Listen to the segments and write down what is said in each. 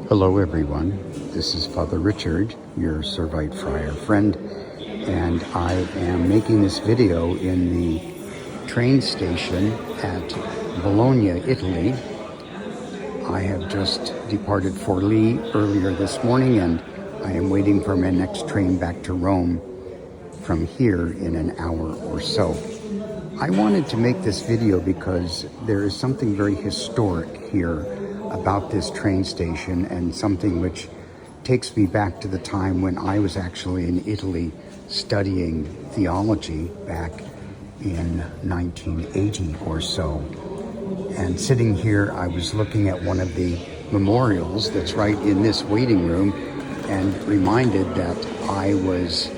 Hello everyone, this is Father Richard, your Servite Friar friend, and I am making this video in the train station at Bologna, Italy. I have just departed for Lee earlier this morning, and I am waiting for my next train back to Rome from here in an hour or so. I wanted to make this video because there is something very historic here about this train station, and something which takes me back to the time when I was actually in Italy studying theology back in 1980 or so. And sitting here, I was looking at one of the memorials that's right in this waiting room and reminded that I was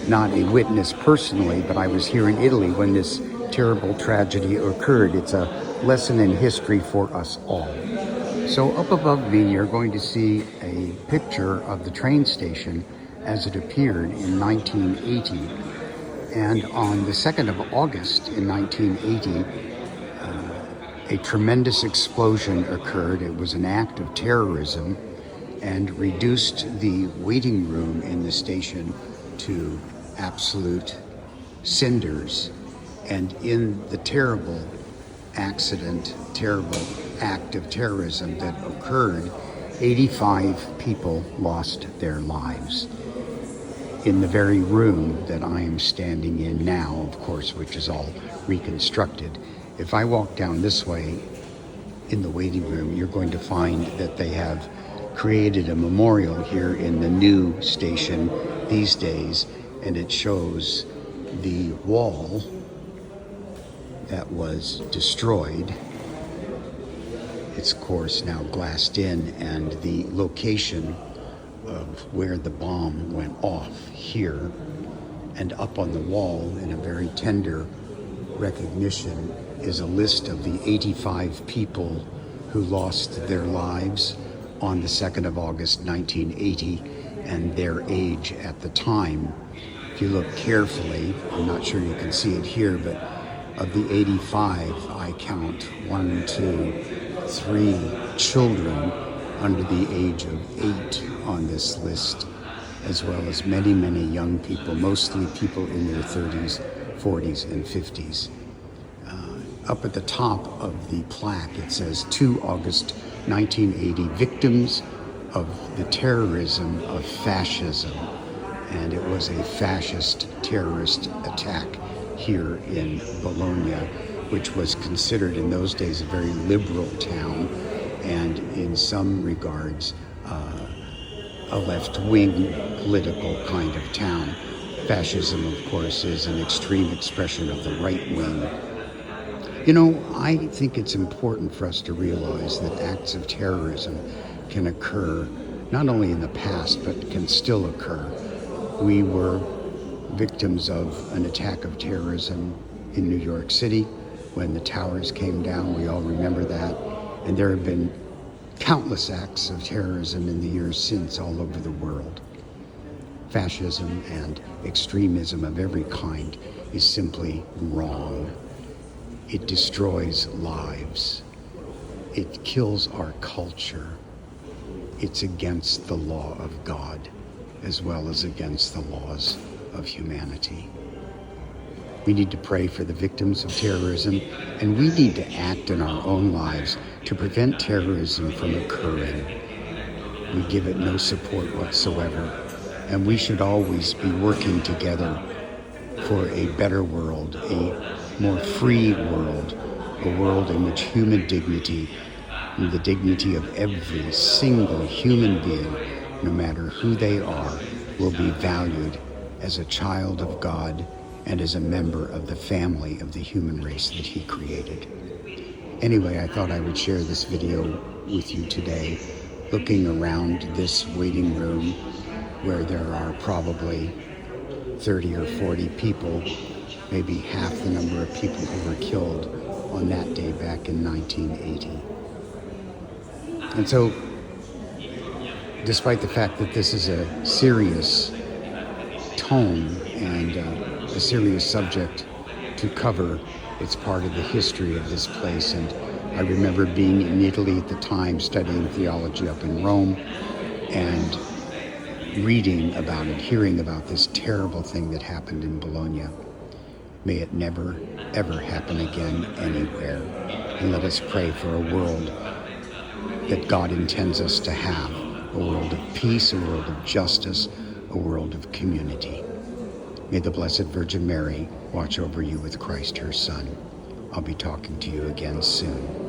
not a witness personally, but I was here in Italy when this terrible tragedy occurred. It's a lesson in history for us all. So up above me, you're going to see a picture of the train station as it appeared in 1980. And on the 2nd of August in 1980, a tremendous explosion occurred. It was an act of terrorism and reduced the waiting room in the station to absolute cinders. And in the terrible accident, terrible act of terrorism that occurred, 85 people lost their lives in the very room that I am standing in now, of course, which is all reconstructed. If I walk down this way in the waiting room, you're going to find that they have created a memorial here in the new station these days, and it shows the wall that was destroyed. It's of course now glassed in, and the location of where the bomb went off here, and up on the wall in a very tender recognition is a list of the 85 people who lost their lives on the 2nd of August 1980 and their age at the time. If you look carefully, I'm not sure you can see it here, but of the 85, I count 1, 2, 3 children under the age of 8 on this list, as well as many, many young people, mostly people in their 30s, 40s, and 50s. Up at the top of the plaque, it says, "To August 1980, victims of the terrorism of fascism." And it was a fascist terrorist attack here in Bologna, which was considered in those days a very liberal town, and in some regards a left-wing political kind of town. Fascism, of course, is an extreme expression of the right wing. You know, I think it's important for us to realize that acts of terrorism can occur not only in the past, but can still occur. We were victims of an attack of terrorism in New York City when the towers came down. We all remember that. And there have been countless acts of terrorism in the years since all over the world. Fascism and extremism of every kind is simply wrong. It destroys lives. It kills our culture. It's against the law of God, as well as against the laws of humanity. We need to pray for the victims of terrorism, and we need to act in our own lives to prevent terrorism from occurring. We give it no support whatsoever, and we should always be working together for a better world, a more free world, a world in which human dignity and the dignity of every single human being, no matter who they are, will be valued as a child of God and as a member of the family of the human race that He created. Anyway, I thought I would share this video with you today, looking around this waiting room where there are probably 30 or 40 people, maybe half the number of people who were killed on that day back in 1980. And so, despite the fact that this is a serious tone and a serious subject to cover, it's part of the history of this place, and I remember being in Italy at the time, studying theology up in Rome, and reading about it, hearing about this terrible thing that happened in Bologna. May it never, ever happen again anywhere. And let us pray for a world that God intends us to have, a world of peace, a world of justice, a world of community. May the Blessed Virgin Mary watch over you with Christ, her Son. I'll be talking to you again soon.